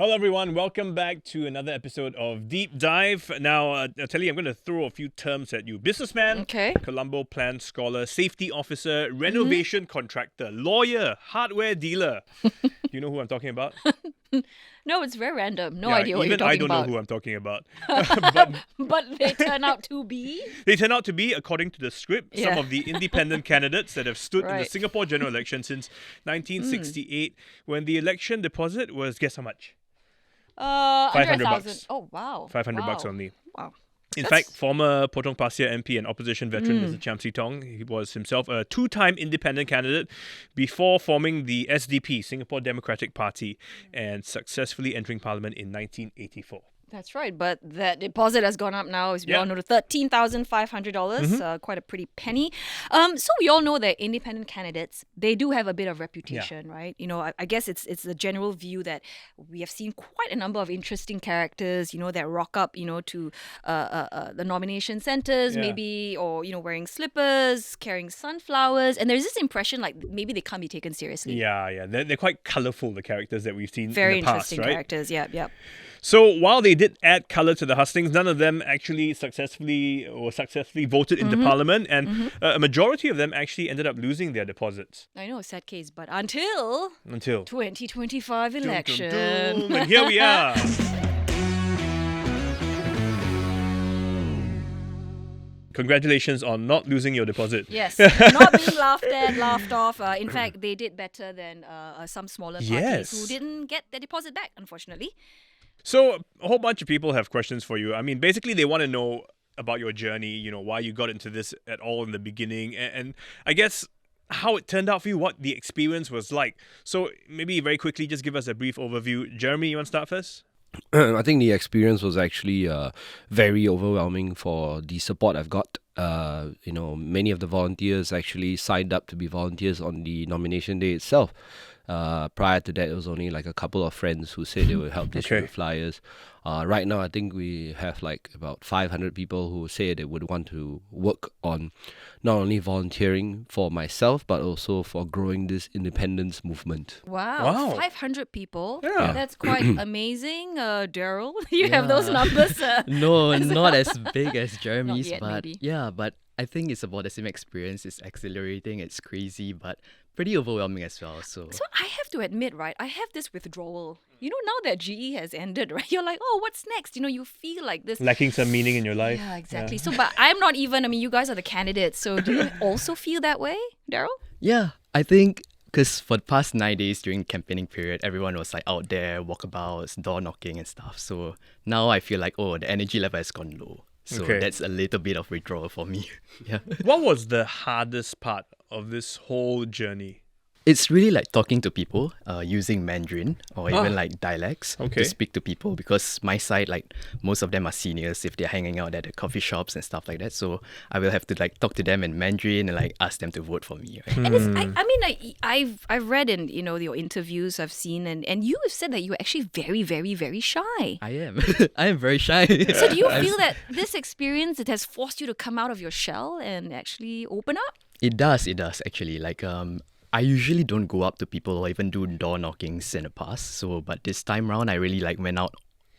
Hello everyone, welcome back to another episode of Deep Dive. Now, Otelli, I'm going to throw a few terms at you. Businessman, Okay. Colombo Plan Scholar, Safety Officer, Renovation Contractor, Lawyer, Hardware Dealer. Do you know who I'm talking about? No, it's very random. No Yeah, idea what you're even talking I don't about. know who I'm talking about. But But they turn out to be. they turn out to be, according to the script, some Yeah. of the independent candidates that have stood in the Right. Singapore general election since 1968, when the election deposit was, guess how much? 500 $100,000. bucks. Oh, wow. 500 bucks Wow. only. Wow. In That's- fact, former Potong Pasir MP and opposition veteran Mr. Cham Si Tong, he was himself a two-time independent candidate before forming the SDP, Singapore Democratic Party, and successfully entering Parliament in 1984. That's right. But that deposit has gone up now, as we Yeah. all know, to $13,500. Quite a pretty penny. So we all know that independent candidates, they do have a bit of reputation, right? You know, I guess it's the general view that we have seen quite a number of interesting characters, that rock up, to the nomination centers, Yeah. maybe, or, wearing slippers, carrying sunflowers. And there's this impression like maybe they can't be taken seriously. Yeah. They're quite colourful, the characters that we've seen Very in the past, interesting right? characters. Yep. So while they did add colour to the hustings, none of them actually successfully voted into Parliament, and a majority of them actually ended up losing their deposits. I know, sad case, but until Until 2025 Dum, dum, election. dum, and here we are. Congratulations on not losing your deposit. Yes, not being laughed at, laughed off. In fact, they did better than some smaller parties Yes. who didn't get their deposit back, unfortunately. So a whole bunch of people have questions for you. I mean, basically they want to know about your journey, why you got into this at all in the beginning, and I guess how it turned out for you, what the experience was like. So maybe very quickly, just give us a brief overview. Jeremy, you want to start first? I think the experience was actually very overwhelming for the support I've got. Many of the volunteers actually signed up to be volunteers on the nomination day itself. Prior to that, it was only like a couple of friends who said they would help distribute flyers. Right now, I think we have like about 500 people who say they would want to work on not only volunteering for myself, but also for growing this independence movement. Wow. 500 people. Yeah. That's quite amazing. Darryl, you have those numbers. No, not as big as Jeremy's, yet, but maybe. yeah, but I think it's about the same experience. It's exhilarating, it's crazy, but pretty overwhelming as well. So So I have to admit, right, I have this withdrawal. Now that GE has ended, right, you're like, oh, what's next? You feel like this. Lacking some meaning in your life. Yeah, exactly. So, but I'm not even, you guys are the candidates. So do you also feel that way, Darryl? yeah, I think because for the past 9 days during the campaigning period, everyone was like out there, walkabouts, door knocking and stuff. So now I feel like, the energy level has gone low. So Okay. that's a little bit of withdrawal for me. Yeah. What was the hardest part of this whole journey? It's really like talking to people using Mandarin or even like dialects Okay. to speak to people, because my side, like most of them are seniors if they're hanging out at the coffee shops and stuff like that. So I will have to like talk to them in Mandarin and like ask them to vote for me. Right? And it's, I've read in your interviews I've seen, and you have said that you were actually very, very, very shy. I am. I am very shy. So do you feel that this experience, it has forced you to come out of your shell and actually open up? It does actually. Like I usually don't go up to people or even do door knockings in the past. So but this time round I really like went out,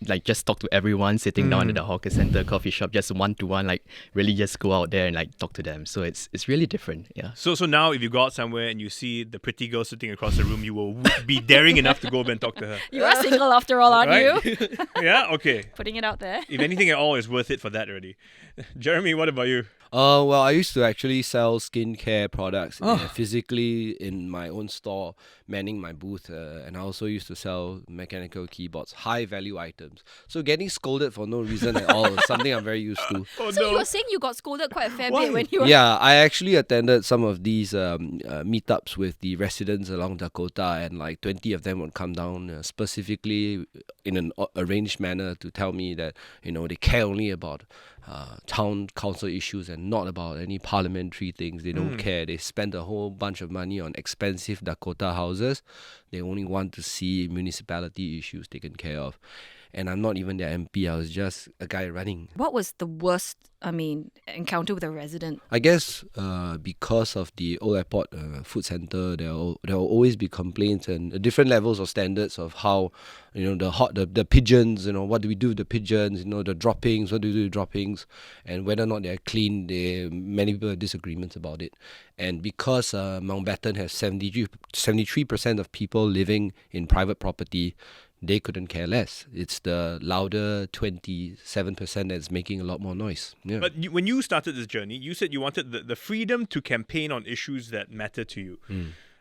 like just talk to everyone sitting down at the hawker center, coffee shop, just one to one, like really just go out there and like talk to them. So it's really different. Yeah. So now if you go out somewhere and you see the pretty girl sitting across the room, you will be daring enough to go over and talk to her. You are single after all, aren't Right? you? Yeah? Okay. Putting it out there. If anything at all, is worth it for that already. Jeremy, what about you? Well, I used to actually sell skincare products physically in my own store, manning my booth, and I also used to sell mechanical keyboards, high value items. So getting scolded for no reason at all is something I'm very used to. Oh So you were saying you got scolded quite a fair Why? bit when you were... Yeah, I actually attended some of these meetups with the residents along Dakota, and like 20 of them would come down specifically in an arranged manner to tell me that, they care only about town council issues and not about any parliamentary things. They don't care. They spend a whole bunch of money on expensive Dakota houses. They only want to see municipality issues taken care of. and I'm not even their MP. I was just a guy running. What was the worst, encounter with a resident? I guess because of the Old Airport Food Centre, there will always be complaints and different levels of standards of how, the pigeons, what do we do with the pigeons, the droppings, what do we do with droppings, and whether or not they're clean. Many people have disagreements about it. And because Mountbatten has 73% of people living in private property, they couldn't care less. It's the louder 27% that's making a lot more noise. Yeah. But when you started this journey, you said you wanted the freedom to campaign on issues that matter to you.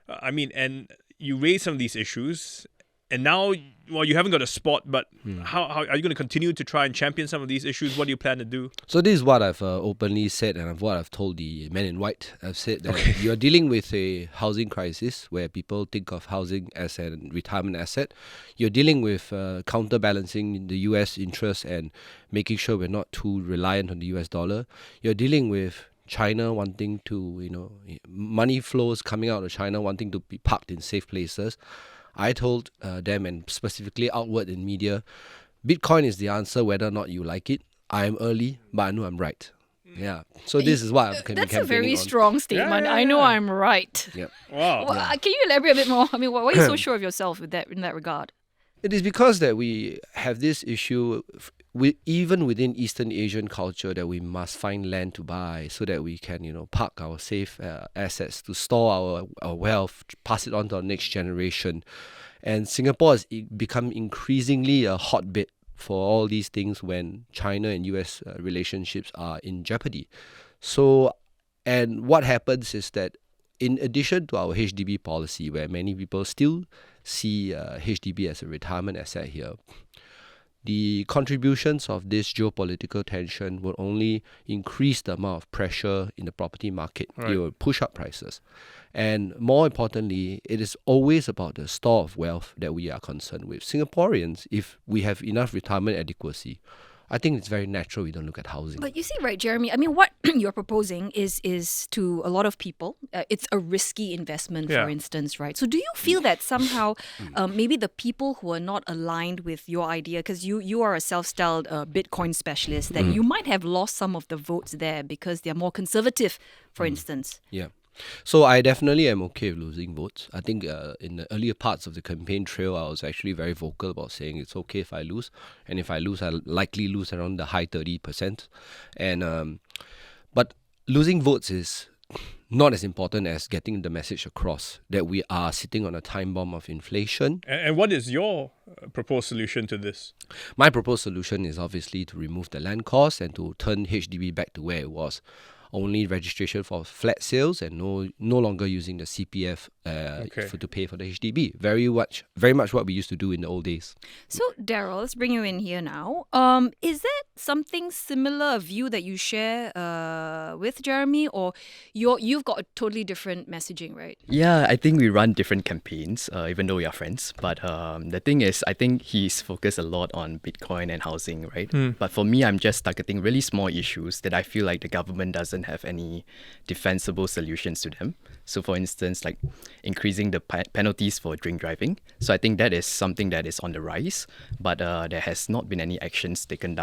And you raised some of these issues, and now, well, you haven't got a spot, but how are you going to continue to try and champion some of these issues? What do you plan to do? So this is what I've openly said, and what I've told the men in white. I've said that you're dealing with a housing crisis where people think of housing as a retirement asset. You're dealing with counterbalancing the US interest and making sure we're not too reliant on the US dollar. You're dealing with China wanting to, money flows coming out of China wanting to be parked in safe places. I told them, and specifically outward in media, Bitcoin is the answer whether or not you like it. I am early, but I know I'm right. Yeah. So this is what I'm campaigning on. That's a very strong statement. Yeah. I know I'm right. Yeah. Wow. Well, can you elaborate a bit more? I mean, why are you so sure of yourself in that regard? It is because that we have this issue, even within Eastern Asian culture, that we must find land to buy so that we can, park our safe assets to store our wealth, pass it on to our next generation. And Singapore has become increasingly a hotbed for all these things when China and US relationships are in jeopardy. So, and what happens is that in addition to our HDB policy, where many people still see HDB as a retirement asset here, the contributions of this geopolitical tension will only increase the amount of pressure in the property market. Right. It will push up prices. And more importantly, it is always about the store of wealth that we are concerned with. Singaporeans, if we have enough retirement adequacy, I think it's very natural we don't look at housing. But you see, right, Jeremy, I mean, what you're proposing is to a lot of people, it's a risky investment, for instance, right? So do you feel that somehow maybe the people who are not aligned with your idea, because you are a self-styled Bitcoin specialist, that you might have lost some of the votes there because they're more conservative, for instance? Yeah. So I definitely am okay with losing votes. I think in the earlier parts of the campaign trail, I was actually very vocal about saying it's okay if I lose. And if I lose, I'll likely lose around the high 30%. And but losing votes is not as important as getting the message across that we are sitting on a time bomb of inflation. And what is your proposed solution to this? My proposed solution is obviously to remove the land cost and to turn HDB back to where it was. Only registration for flat sales and no longer using the CPF to pay for the HDB. Very much what we used to do in the old days. So, Darryl, let's bring you in here now. Is that something similar, a view that you share with Jeremy, or you've got a totally different messaging, right? Yeah, I think we run different campaigns, even though we are friends. But the thing is, I think he's focused a lot on Bitcoin and housing, right? But for me, I'm just targeting really small issues that I feel like the government doesn't have any defensible solutions to them. So for instance, like increasing the penalties for drink driving. So I think that is something that is on the rise, but there has not been any actions taken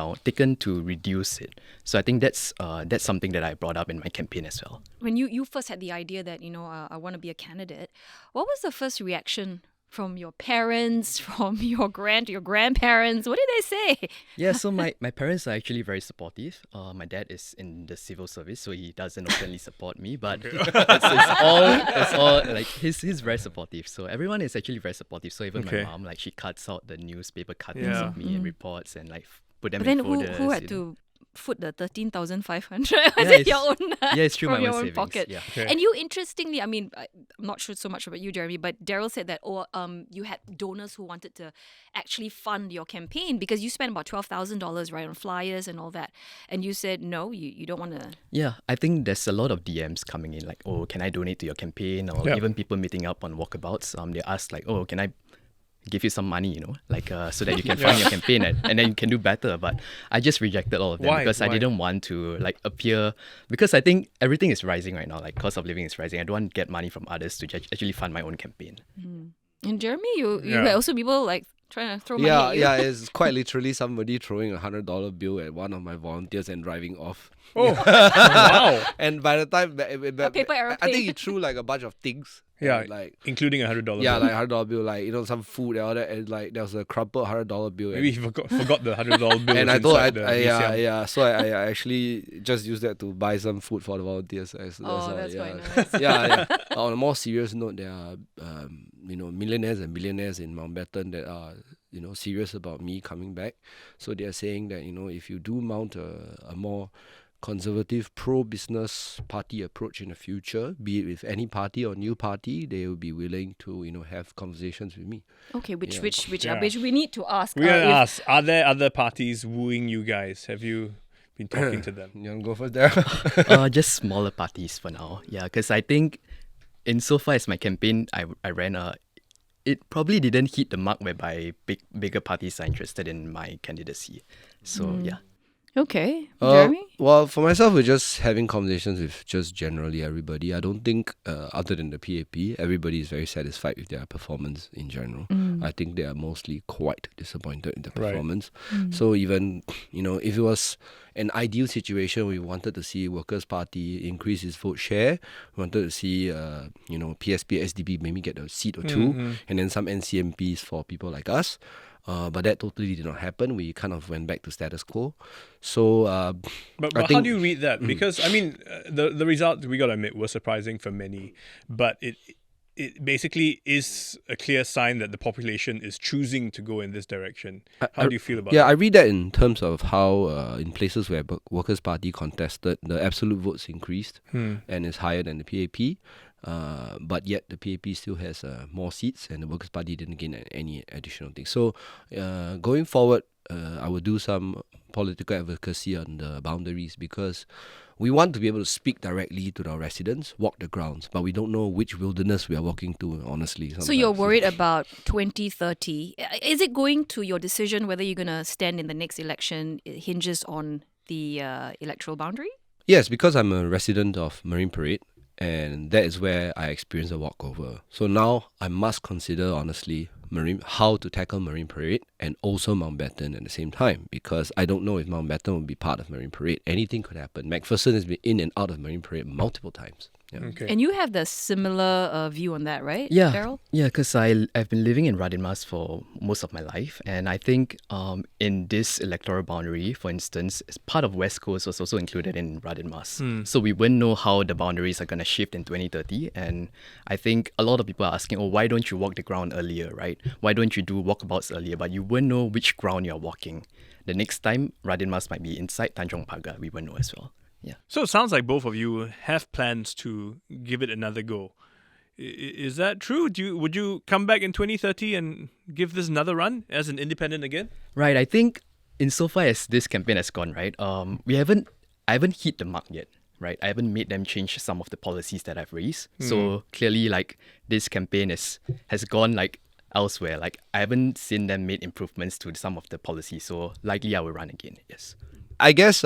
to reduce it. So I think that's something that I brought up in my campaign as well. When you first had the idea that, I want to be a candidate, what was the first reaction from your parents, from your grandparents? What did they say? Yeah, so my parents are actually very supportive. My dad is in the civil service, so he doesn't openly support me, but it's all like he's very supportive. So everyone is actually very supportive. So even my mom, like she cuts out the newspaper cuttings of me and reports and like put them in folders. Who had to foot the 13,500? Was it your own? Yeah, it's true. From my your own own savings. pocket. Yeah. Okay. And you, interestingly, I mean, I'm not sure so much about you, Jeremy, but Darryl said that you had donors who wanted to actually fund your campaign because you spent about $12,000 right on flyers and all that, and you said no, you don't want to. Yeah, I think there's a lot of DMs coming in like, oh, can I donate to your campaign? Or even people meeting up on walkabouts. They ask like, oh, can I give you some money, like so that you can fund your campaign and then you can do better. But I just rejected all of them because I didn't want to like appear, because I think everything is rising right now, like cost of living is rising. I don't want to get money from others to actually fund my own campaign. And Jeremy, you had also people like trying to throw money at you. Yeah, it's quite literally somebody throwing $100 bill at one of my volunteers and driving off. Oh, wow. And by the time, A paper I aeroplane. think he threw like a bunch of things. Yeah, and, like including $100. yeah, bill. like $100 bill, like some food and all that, and like there was a crumpled $100 bill. Maybe he forgot the $100 bill. And was I thought, inside the ACM. so I actually just used that to buy some food for the volunteers. That's yeah. quite nice. Yeah. On a more serious note, there are millionaires and billionaires in Mountbatten that are serious about me coming back. So they are saying that if you do mount a more conservative pro-business party approach in the future, be it with any party or new party, they will be willing to have conversations with me. Okay, which Yeah. we need to ask. We're going to ask, are there other parties wooing you guys? Have you been talking to them? You want to go first, Darryl? Just smaller parties for now. Yeah, because I think insofar as my campaign I ran, it probably didn't hit the mark whereby bigger parties are interested in my candidacy. So yeah. Okay, Jeremy? Well, for myself, we're just having conversations with just generally everybody. I don't think, other than the PAP, everybody is very satisfied with their performance in general. I think they are mostly quite disappointed in the Right. performance. So even, if it was an ideal situation, we wanted to see Workers' Party increase its vote share. We wanted to see, PSP, SDP maybe get a seat or two, and then some NCMPs for people like us. But that totally did not happen. We kind of went back to status quo. So, But I how think- do you read that? Because, I mean, the results, we got to admit, were surprising for many. But it basically is a clear sign that the population is choosing to go in this direction. How do you feel about yeah, that? I read that in terms of how in places where Workers' Party contested, the absolute votes increased and is higher than the PAP. But yet the PAP still has more seats and the Workers' Party didn't gain any additional things. So going forward, I will do some political advocacy on the boundaries because we want to be able to speak directly to our residents, walk the grounds, but we don't know which wilderness we are walking to, honestly. So you're sometimes. worried about 2030. Is it going to your decision whether you're going to stand in the next election? It hinges on the electoral boundary? Yes, because I'm a resident of Marine Parade, and that is where I experienced a walkover. So now I must consider, honestly, how to tackle Marine Parade and also Mountbatten at the same time, because I don't know if Mountbatten will be part of Marine Parade. Anything could happen. McPherson has been in and out of Marine Parade multiple times. Yeah. Okay. And you have the similar view on that, right, Yeah, Darryl? yeah, because I've been living in Radin Mas for most of my life, and I think in this electoral boundary, for instance, part of West Coast was also included in Radin Mas. So we wouldn't know how the boundaries are going to shift in 2030, and I think a lot of people are asking, oh, why don't you walk the ground earlier, right? Why don't you do walkabouts earlier? But you wouldn't know which ground you're walking. The next time, Radin Mas might be inside Tanjong Pagar, we wouldn't know as well. Yeah. So it sounds like both of you have plans to give it another go. Is that true? Would you come back in 2030 and give this another run as an independent again? Right. I think insofar as this campaign has gone, right, I haven't hit the mark yet, right? I haven't made them change some of the policies that I've raised. So clearly, like, this campaign has gone like elsewhere. Like, I haven't seen them made improvements to some of the policies. So likely I will run again. Yes. I guess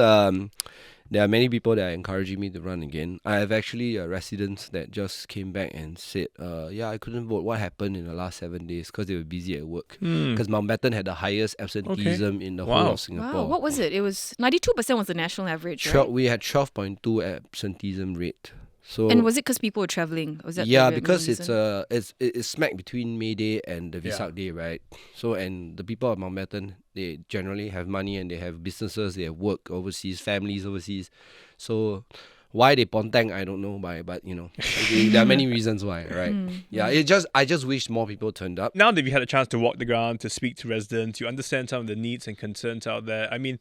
there are many people that are encouraging me to run again. I have actually residents that just came back and said, I couldn't vote. What happened in the last 7 days? Because they were busy at work. Because Mountbatten had the highest absenteeism in the whole Wow. of Singapore. Wow, what was it? It was 92% was the national average, right? We had 12.2 absenteeism rate. So And was it because people were traveling? Was that yeah, the because reason? it's smack between May Day and the Yeah. Vesak Day, right? So and the people of Mountbatten, they generally have money and they have businesses, they have work overseas, families overseas. So why they pontang, I don't know, but there are many reasons why, right? Yeah, I just wish more people turned up. Now that you've had a chance to walk the ground, to speak to residents, you understand some of the needs and concerns out there. I mean,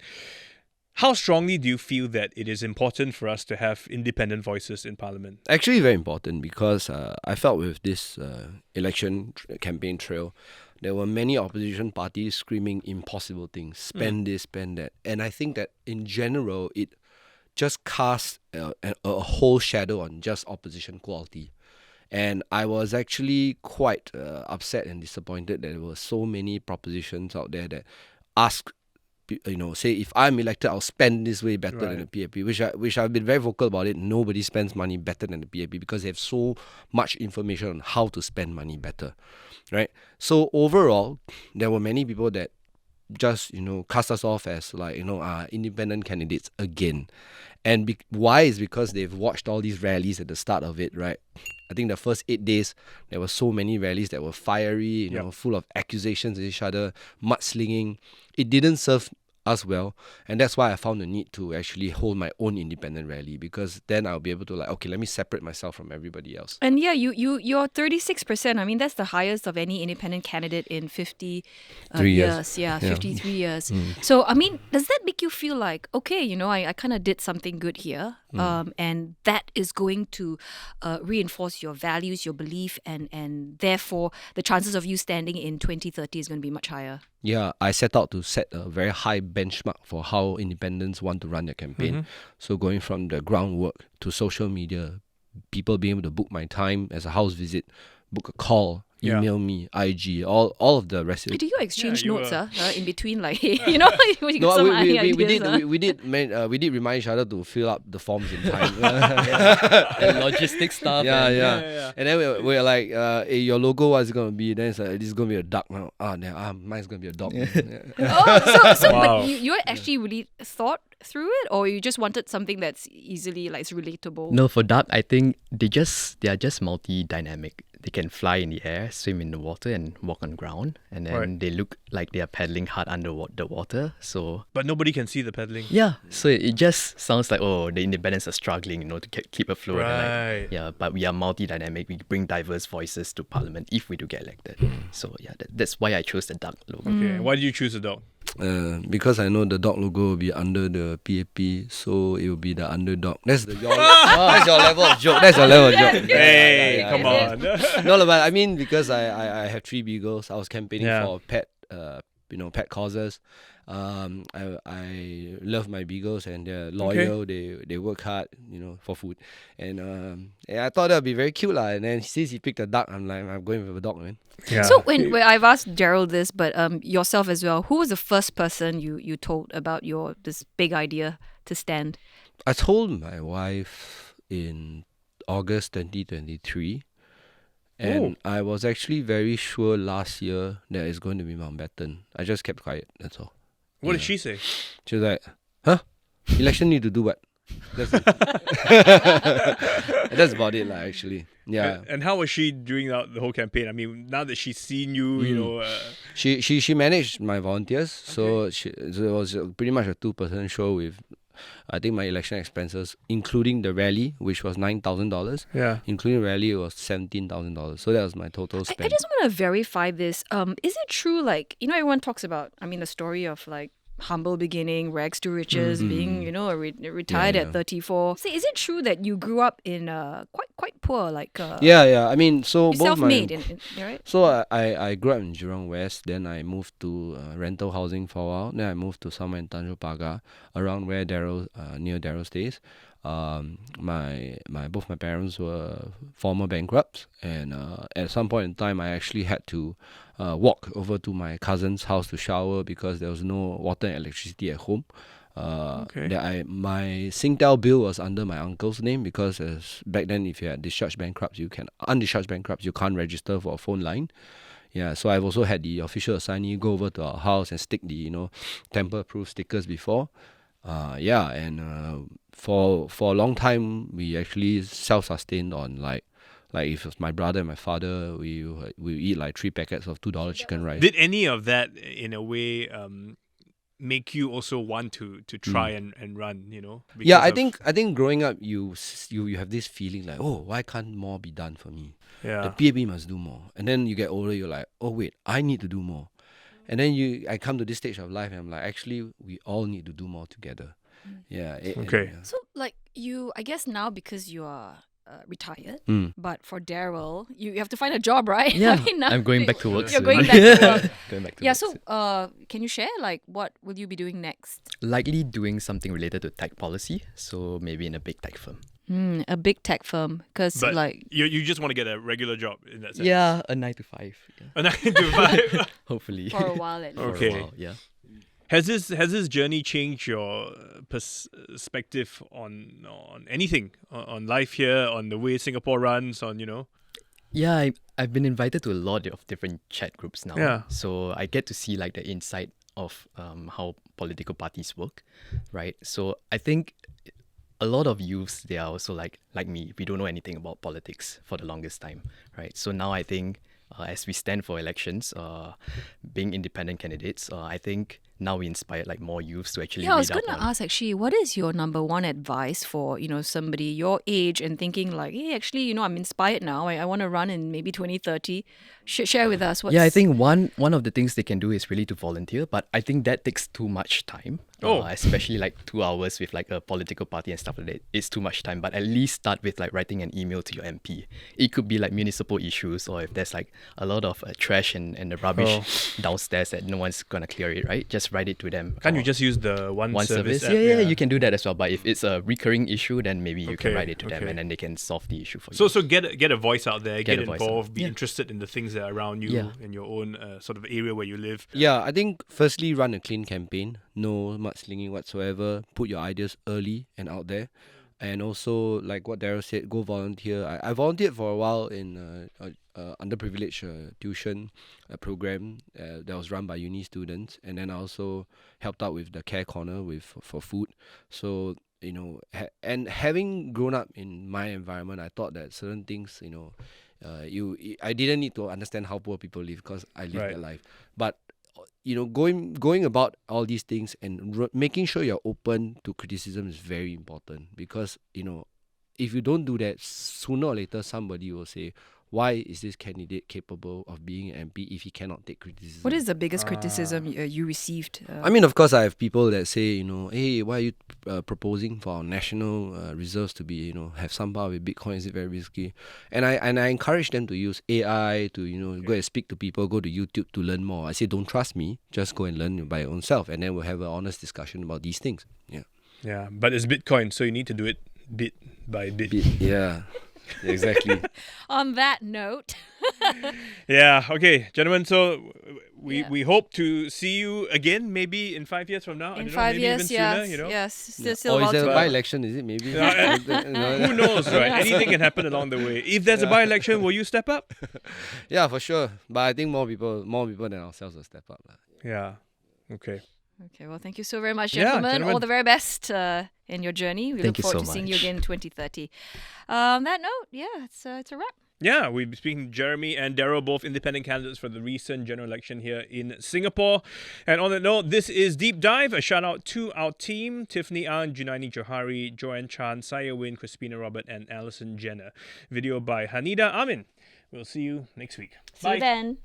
how strongly do you feel that it is important for us to have independent voices in Parliament? Actually, very important because I felt with this election campaign trail, there were many opposition parties screaming impossible things, spend this, spend that. And I think that in general, it just cast a whole shadow on just opposition quality. And I was actually quite upset and disappointed that there were so many propositions out there that asked say if I'm elected, I'll spend this way better than Right. the PAP, which I've been very vocal about it. Nobody spends money better than the PAP because they have so much information on how to spend money better, right? So overall, there were many people that just cast us off as independent candidates again. And why is because they've watched all these rallies at the start of it, right? I think the first 8 days there were so many rallies that were fiery, full of accusations at each other, mudslinging. It didn't serve us well, and that's why I found the need to actually hold my own independent rally, because then I'll be able to let me separate myself from everybody else. And yeah, you're 36%. I mean, that's the highest of any independent candidate in 50 3 years. Yeah, Yeah. 53 years. So, I mean, does that make you feel like, okay, I kind of did something good here, and that is going to reinforce your values, your belief, and therefore the chances of you standing in 2030 is going to be much higher? Yeah, I set out to set a very high benchmark for how independents want to run their campaign. So going from the groundwork to social media, people being able to book my time as a house visit, book a call, Yeah. email me, IG, all of the rest of it. Do you exchange you notes were- in between, like, you got some ideas, We did remind each other to fill up the forms in time. And logistics stuff. Yeah, and, yeah. And then we're like, hey, your logo, what's it gonna be? Then it's like, this is gonna be a duck now. Mine's gonna be a dog. Oh, so Wow. but you actually really thought through it, or you just wanted something that's easily it's relatable? No, for duck, I think they are just multi-dynamic. They can fly in the air, swim in the water, and walk on ground. And then Right. they look like they are paddling hard under the water. So But nobody can see the pedaling. yeah, so it just sounds like, oh, the independents are struggling, to keep afloat. And Right. yeah, but we are multi-dynamic. We bring diverse voices to parliament if we do get elected. So yeah, that's why I chose the duck logo. Okay. Why did you choose a dog? Because I know the dog logo will be under the PAP, so it will be the underdog. That's your level of joke. That's your level of joke. Hey, Yeah, come yeah. on. No, but I mean, because I have 3 beagles, I was campaigning Yeah. for pet causes. I love my beagles, and they're loyal. They work hard, for food. And I thought that would be very cute, lah. And then since he picked a duck, I'm like, I'm going with a dog, man. Yeah. So when I've asked Gerald this, but yourself as well, who was the first person you told about this big idea to stand? I told my wife in August 2023, and I was actually very sure last year that it's going to be Mountbatten. I just kept quiet, that's all. What did she say? She was like, huh? Election need to do what? That's it. That's about it, actually. Yeah. And how was she during the whole campaign? I mean, now that she's seen you, She managed my volunteers, so it was pretty much a 2-person show with, I think, my election expenses, including the rally, which was $9,000. yeah. Including rally, it was $17,000. So that was my total I spend. just want to verify this. Is it true, everyone talks about, the story of humble beginning, rags to riches, being, retired Yeah, at 34. So is it true that you grew up in quite poor, Yeah. I mean, so you're both self-made, my... right? So I grew up in Jurong West, then I moved to rental housing for a while, then I moved to somewhere in Tanjong Pagar, around where near Darryl stays. Both my parents were former bankrupts, and at some point in time I actually had to walk over to my cousin's house to shower because there was no water and electricity at home. Okay. My Singtel bill was under my uncle's name because back then, if you had undischarged bankrupts, you can't register for a phone line. Yeah, so I've also had the official assignee go over to our house and stick the tamper-proof stickers before. For a long time we actually self-sustained on like if it's my brother and my father, we eat like 3 packets of $2 chicken rice. Did any of that, in a way, make you also want to try and run? Yeah, because I think growing up, you have this feeling like, oh, why can't more be done for me? Yeah. The PAB must do more. And then you get older, you're like, oh wait, I need to do more. And then I come to this stage of life, and I'm like, actually, we all need to do more together. Yeah. Okay. So you, I guess now because you are retired, but for Darryl, you have to find a job, right? Yeah, now I'm going back to work You're soon. going back to work. Going back to Yeah, work so soon. can you share what will you be doing next? Likely doing something related to tech policy, so maybe in a big tech firm. A big tech firm, because But you just want to get a regular job in that sense. Yeah, a 9 to 5. Yeah. A 9 to 5. Hopefully. for a while at least. Okay. For a while, yeah. Has this journey changed your perspective on anything, on life here, on the way Singapore runs, on Yeah, I've been invited to a lot of different chat groups now. Yeah. So I get to see like the insight of how political parties work, right? So I think a lot of youths, they are also like me. We don't know anything about politics for the longest time, right? So now I think as we stand for elections, being independent candidates, I think now we inspire like more youths to actually Yeah, I was read going up to on. ask actually, what is your number one advice for, somebody your age and thinking like, hey, actually, I'm inspired now. I want to run in maybe 2030. Share with us what's... Yeah, I think one of the things they can do is really to volunteer, but I think that takes too much time. Oh. Especially like 2 hours with like a political party and stuff like that. It's too much time. But at least start with like writing an email to your MP. It could be like municipal issues, or if there's like a lot of trash and the rubbish downstairs that no one's gonna clear it, right? Just write it to them. Can't you Or just use the one service app? Yeah, you can do that as well. But if it's a recurring issue, then maybe you can Okay, wrait it to them, okay. and then they can solve the issue for you. So get a voice out there, get a voice out. involved, be Yeah. interested in the things that are around you Yeah. in your own sort of area where you live. Yeah, I think firstly run a clean campaign, no mudslinging whatsoever. Put your ideas early and out there, and also like what Darryl said, go volunteer. I volunteered for a while in underprivileged tuition program that was run by uni students, and then I also helped out with the care corner for food. So and having grown up in my environment, I thought that certain things, I didn't need to understand how poor people live because I lived Right. that life. But going about all these things and making sure you're open to criticism is very important, because if you don't do that, sooner or later somebody will say, why is this candidate capable of being an MP if he cannot take criticism? What is the biggest criticism you received? I mean, of course, I have people that say, hey, why are you proposing for our national reserves to be, have some power with Bitcoin? Is it very risky? And I encourage them to use AI to, go and speak to people, go to YouTube to learn more. I say, don't trust me, just go and learn by your own self, and then we'll have an honest discussion about these things. Yeah. Yeah, but it's Bitcoin, so you need to do it bit by bit. Yeah. Exactly. On that note, Yeah, okay, gentlemen, so Yeah. we hope to see you again maybe in 5 years from now. I in don't 5 know, maybe years, even yes, sooner, yes, still Or is about there a to- by-election, is it maybe? Who knows, right? Anything can happen along the way. If there's a by-election, will you step up? Yeah, for sure. But I think more people than ourselves will step up. Yeah, okay. Okay, well, thank you so very much, Yeah, gentlemen. gentlemen. All the very best in your journey. We Thank look you forward so to seeing you much. again in 2030. On that note, yeah, it's a wrap. Yeah, we'll be speaking to Jeremy and Darryl, both independent candidates for the recent general election here in Singapore. And on that note, this is Deep Dive. A shout out to our team: Tiffany An, Junaini Johari, Joanne Chan, Saya Win, Crispina Robert, and Alison Jenner. Video by Hanida Amin. We'll see you next week. See you then.